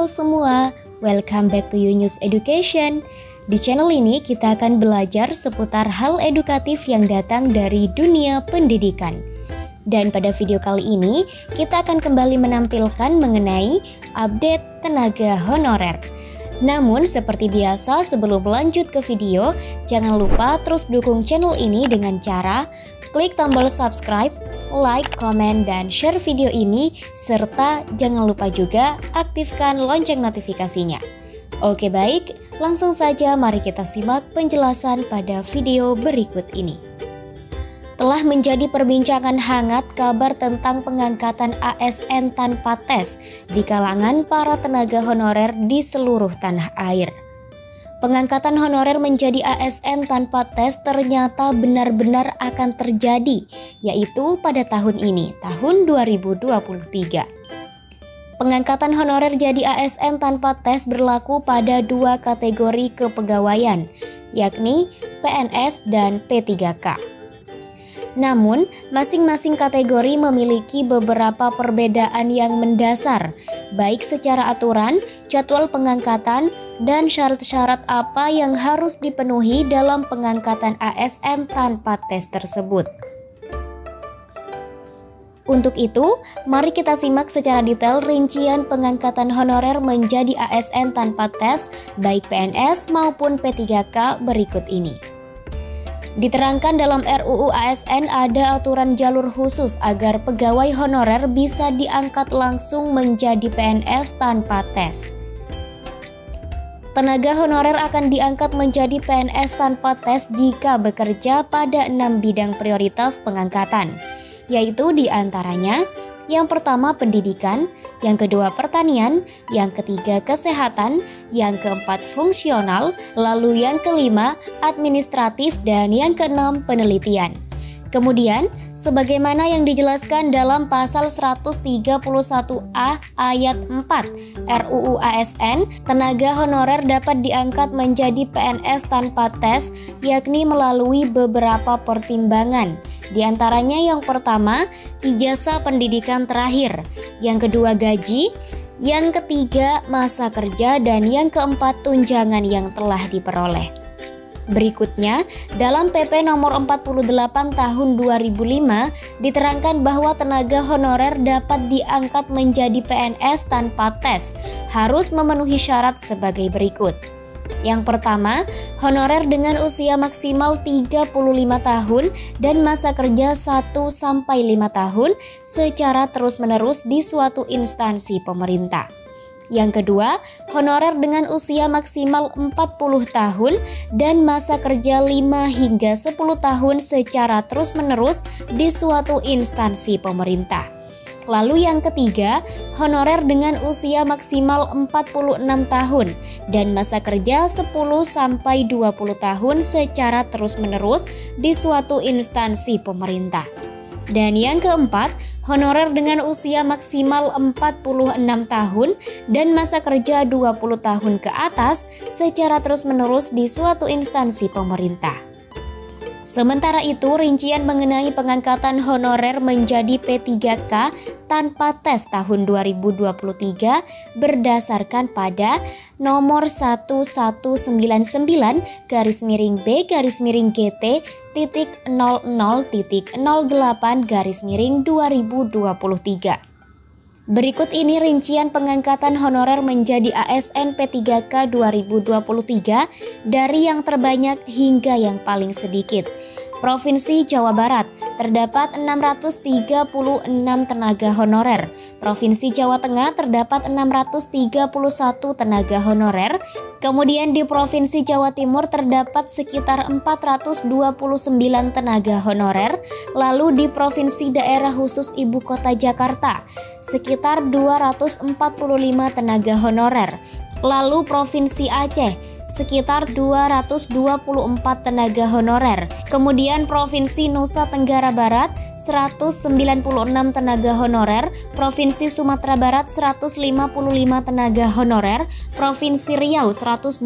Halo semua, welcome back to Yunus Education. Di channel ini kita akan belajar seputar hal edukatif yang datang dari dunia pendidikan. Dan pada video kali ini, kita akan kembali menampilkan mengenai update tenaga honorer. Namun seperti biasa, sebelum lanjut ke video, jangan lupa terus dukung channel ini dengan cara klik tombol subscribe, like, komen, dan share video ini, serta jangan lupa juga aktifkan lonceng notifikasinya. Oke baik, langsung saja mari kita simak penjelasan pada video berikut ini. Telah menjadi perbincangan hangat kabar tentang pengangkatan ASN tanpa tes di kalangan para tenaga honorer di seluruh tanah air. Pengangkatan honorer menjadi ASN tanpa tes ternyata benar-benar akan terjadi, yaitu pada tahun ini, tahun 2023. Pengangkatan honorer jadi ASN tanpa tes berlaku pada dua kategori kepegawaian, yakni PNS dan P3K. Namun, masing-masing kategori memiliki beberapa perbedaan yang mendasar, baik secara aturan, jadwal pengangkatan, dan syarat-syarat apa yang harus dipenuhi dalam pengangkatan ASN tanpa tes tersebut. Untuk itu, mari kita simak secara detail rincian pengangkatan honorer menjadi ASN tanpa tes, baik PNS maupun P3K berikut ini. Diterangkan dalam RUU ASN ada aturan jalur khusus agar pegawai honorer bisa diangkat langsung menjadi PNS tanpa tes. Tenaga honorer akan diangkat menjadi PNS tanpa tes jika bekerja pada 6 bidang prioritas pengangkatan, yaitu diantaranya yang pertama pendidikan, yang kedua pertanian, yang ketiga kesehatan, yang keempat fungsional, lalu yang kelima administratif, dan yang keenam penelitian. Kemudian, sebagaimana yang dijelaskan dalam pasal 131A ayat 4 RUU ASN, tenaga honorer dapat diangkat menjadi PNS tanpa tes, yakni melalui beberapa pertimbangan. Di antaranya yang pertama, ijazah pendidikan terakhir, yang kedua gaji, yang ketiga masa kerja, dan yang keempat tunjangan yang telah diperoleh. Berikutnya, dalam PP nomor 48 tahun 2005 diterangkan bahwa tenaga honorer dapat diangkat menjadi PNS tanpa tes, harus memenuhi syarat sebagai berikut. Yang pertama, honorer dengan usia maksimal 35 tahun dan masa kerja 1-5 tahun secara terus-menerus di suatu instansi pemerintah. Yang kedua, honorer dengan usia maksimal 40 tahun dan masa kerja 5 hingga 10 tahun secara terus-menerus di suatu instansi pemerintah. Lalu yang ketiga, honorer dengan usia maksimal 46 tahun dan masa kerja 10-20 tahun secara terus-menerus di suatu instansi pemerintah. Dan yang keempat, honorer dengan usia maksimal 46 tahun dan masa kerja 20 tahun ke atas secara terus-menerus di suatu instansi pemerintah. Sementara itu, rincian mengenai pengangkatan honorer menjadi P3K tanpa tes tahun 2023 berdasarkan pada nomor 11.B/GT.00.08/2023. Berikut ini rincian pengangkatan honorer menjadi ASN P3K 2023 dari yang terbanyak hingga yang paling sedikit. Provinsi Jawa Barat terdapat 636 tenaga honorer. Provinsi Jawa Tengah terdapat 631 tenaga honorer. Kemudian di Provinsi Jawa Timur terdapat sekitar 429 tenaga honorer. Lalu di Provinsi Daerah Khusus Ibu Kota Jakarta sekitar 245 tenaga honorer. Lalu Provinsi Aceh sekitar 224 tenaga honorer. Kemudian Provinsi Nusa Tenggara Barat 196 tenaga honorer, Provinsi Sumatera Barat 155 tenaga honorer, Provinsi Riau 121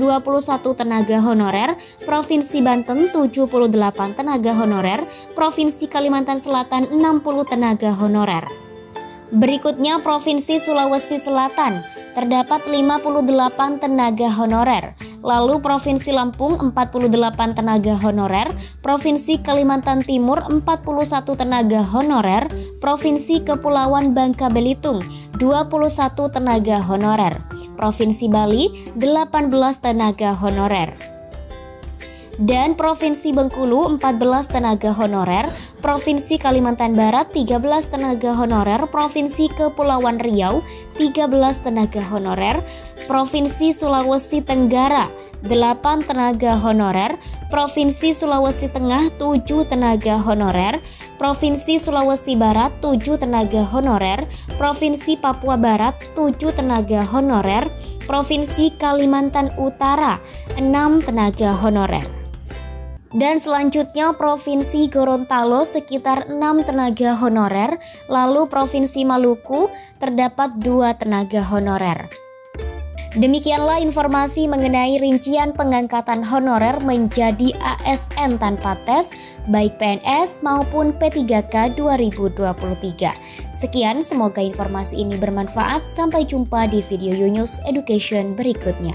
tenaga honorer, Provinsi Banten 78 tenaga honorer, Provinsi Kalimantan Selatan 60 tenaga honorer. Berikutnya Provinsi Sulawesi Selatan terdapat 58 tenaga honorer. Lalu Provinsi Lampung 48 tenaga honorer, Provinsi Kalimantan Timur 41 tenaga honorer, Provinsi Kepulauan Bangka Belitung 21 tenaga honorer, Provinsi Bali 18 tenaga honorer. Dan Provinsi Bengkulu 14 tenaga honorer, Provinsi Kalimantan Barat 13 tenaga honorer, Provinsi Kepulauan Riau 13 tenaga honorer, Provinsi Sulawesi Tenggara 8 tenaga honorer, Provinsi Sulawesi Tengah 7 tenaga honorer, Provinsi Sulawesi Barat 7 tenaga honorer, Provinsi Papua Barat 7 tenaga honorer, Provinsi Kalimantan Utara 6 tenaga honorer. Dan selanjutnya Provinsi Gorontalo sekitar 6 tenaga honorer, lalu Provinsi Maluku terdapat 2 tenaga honorer. Demikianlah informasi mengenai rincian pengangkatan honorer menjadi ASN tanpa tes baik PNS maupun P3K 2023. Sekian, semoga informasi ini bermanfaat. Sampai jumpa di video Yunus Education berikutnya.